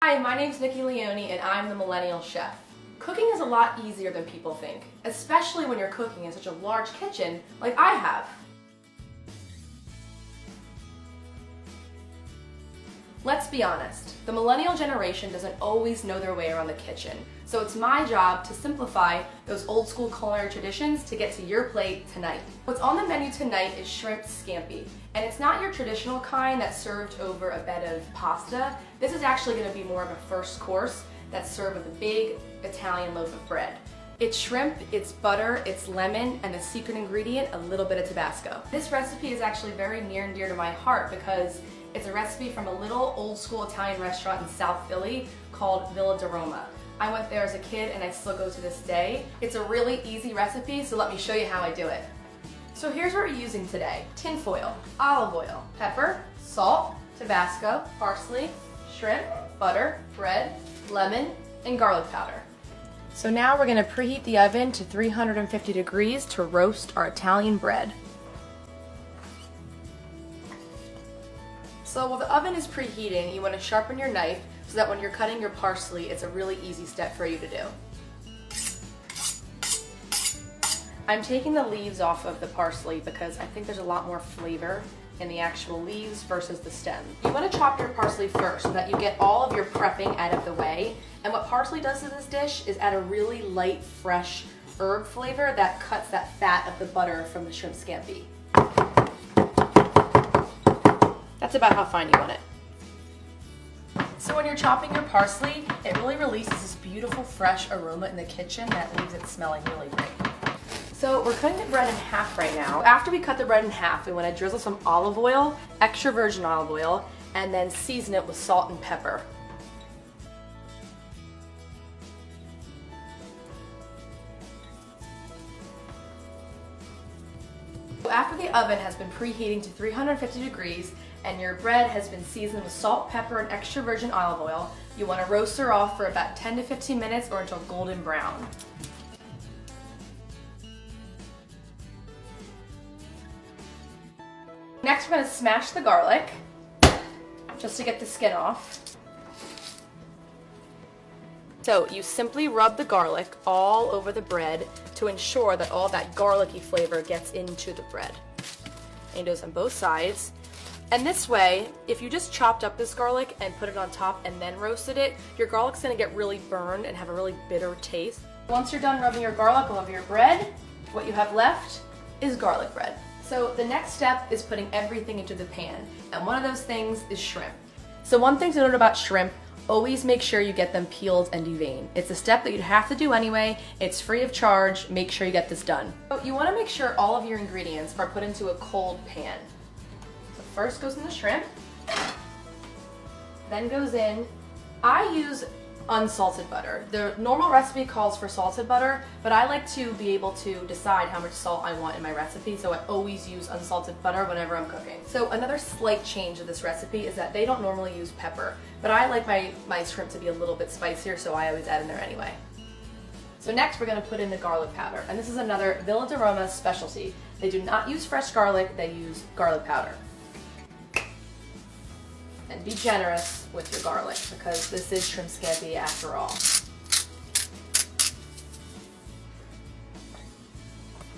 Hi, my name's Nikki Leone and I'm the Millennial Chef. Cooking is a lot easier than people think, especially when you're cooking in such a large kitchen like I have. Let's be honest, the millennial generation doesn't always know their way around the kitchen, so it's my job to simplify those old school culinary traditions to get to your plate tonight. What's on the menu tonight is shrimp scampi, and it's not your traditional kind that's served over a bed of pasta. This is actually going to be more of a first course that's served with a big Italian loaf of bread. It's shrimp, it's butter, it's lemon, and the secret ingredient, a little bit of Tabasco. This recipe is actually very near and dear to my heart because it's a recipe from a little old school Italian restaurant in South Philly called Villa di Roma. I went there as a kid and I still go to this day. It's a really easy recipe, so let me show you how I do it. So here's what we're using today. Tin foil, olive oil, pepper, salt, Tabasco, parsley, shrimp, butter, bread, lemon, and garlic powder. So now we're going to preheat the oven to 350 degrees to roast our Italian bread. So while the oven is preheating, you want to sharpen your knife so that when you're cutting your parsley, it's a really easy step for you to do. I'm taking the leaves off of the parsley because I think there's a lot more flavor in the actual leaves versus the stem. You want to chop your parsley first so that you get all of your prepping out of the way. And what parsley does to this dish is add a really light, fresh herb flavor that cuts that fat of the butter from the shrimp scampi. That's about how fine you want it. So when you're chopping your parsley, it really releases this beautiful fresh aroma in the kitchen that leaves it smelling really great. So we're cutting the bread in half right now. After we cut the bread in half, we want to drizzle some olive oil, extra virgin olive oil, and then season it with salt and pepper. After the oven has been preheating to 350 degrees and your bread has been seasoned with salt, pepper, and extra virgin olive oil, you want to roast her off for about 10 to 15 minutes or until golden brown. Next, we're going to smash the garlic just to get the skin off. So you simply rub the garlic all over the bread to ensure that all that garlicky flavor gets into the bread. And you do this on both sides. And this way, if you just chopped up this garlic and put it on top and then roasted it, your garlic's going to get really burned and have a really bitter taste. Once you're done rubbing your garlic all over your bread, what you have left is garlic bread. So the next step is putting everything into the pan, and one of those things is shrimp. So one thing to note about shrimp, always make sure you get them peeled and deveined. It's a step that you'd have to do anyway. It's free of charge. Make sure you get this done. So you want to make sure all of your ingredients are put into a cold pan. So first goes in the shrimp, then goes in, I use unsalted butter. The normal recipe calls for salted butter, but I like to be able to decide how much salt I want in my recipe, so I always use unsalted butter whenever I'm cooking. So another slight change of this recipe is that they don't normally use pepper, but I like my shrimp to be a little bit spicier, so I always add in there anyway. So next we're going to put in the garlic powder, and this is another Villa di Roma specialty. They do not use fresh garlic, they use garlic powder. And be generous with your garlic because this is shrimp scampi after all.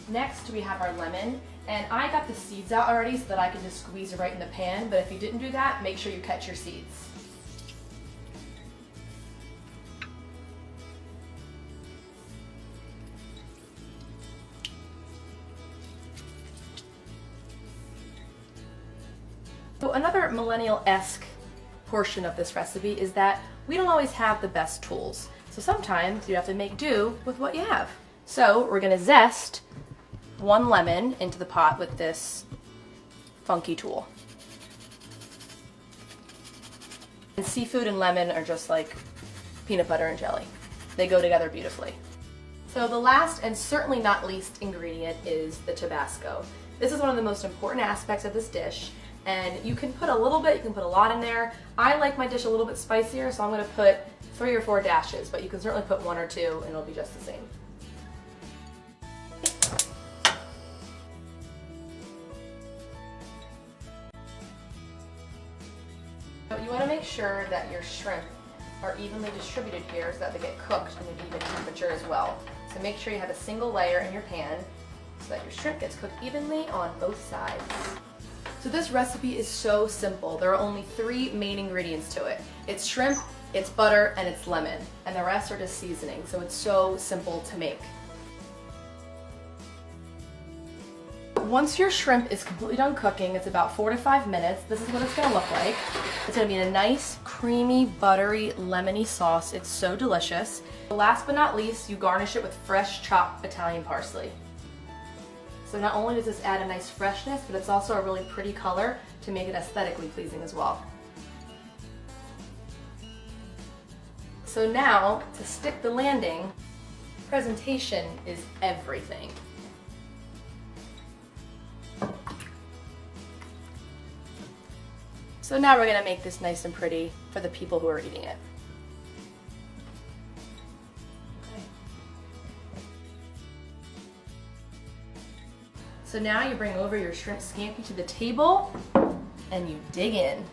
Next we have our lemon, and I got the seeds out already so that I can just squeeze it right in the pan, but if you didn't do that, make sure you catch your seeds. So another millennial-esque portion of this recipe is that we don't always have the best tools. So sometimes you have to make do with what you have. So we're going to zest one lemon into the pot with this funky tool. And seafood and lemon are just like peanut butter and jelly. They go together beautifully. So the last and certainly not least ingredient is the Tabasco. This is one of the most important aspects of this dish. And you can put a little bit, you can put a lot in there. I like my dish a little bit spicier, so I'm going to put 3 or 4 dashes, but you can certainly put 1 or 2 and it'll be just the same. So you want to make sure that your shrimp are evenly distributed here so that they get cooked at an even temperature as well. So make sure you have a single layer in your pan so that your shrimp gets cooked evenly on both sides. So this recipe is so simple. There are only 3 main ingredients to it. It's shrimp, it's butter, and it's lemon. And the rest are just seasoning, so it's so simple to make. Once your shrimp is completely done cooking, it's about 4 to 5 minutes. This is what it's gonna look like. It's gonna be a nice, creamy, buttery, lemony sauce. It's so delicious. Last but not least, you garnish it with fresh chopped Italian parsley. So not only does this add a nice freshness, but it's also a really pretty color to make it aesthetically pleasing as well. So now, to stick the landing, presentation is everything. So now we're gonna make this nice and pretty for the people who are eating it. So now you bring over your shrimp scampi to the table and you dig in.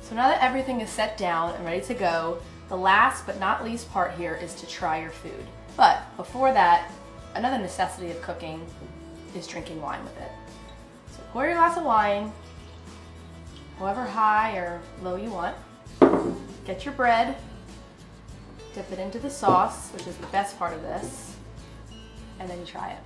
So now that everything is set down and ready to go, the last but not least part here is to try your food. But before that, another necessity of cooking is drinking wine with it. So pour your glass of wine, however high or low you want. Get your bread, dip it into the sauce, which is the best part of this, and then you try it.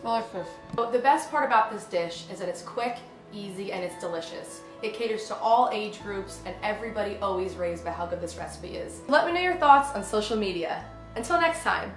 Delicious. So the best part about this dish is that it's quick, easy, and it's delicious. It caters to all age groups, and everybody always raves about how good this recipe is. Let me know your thoughts on social media. Until next time.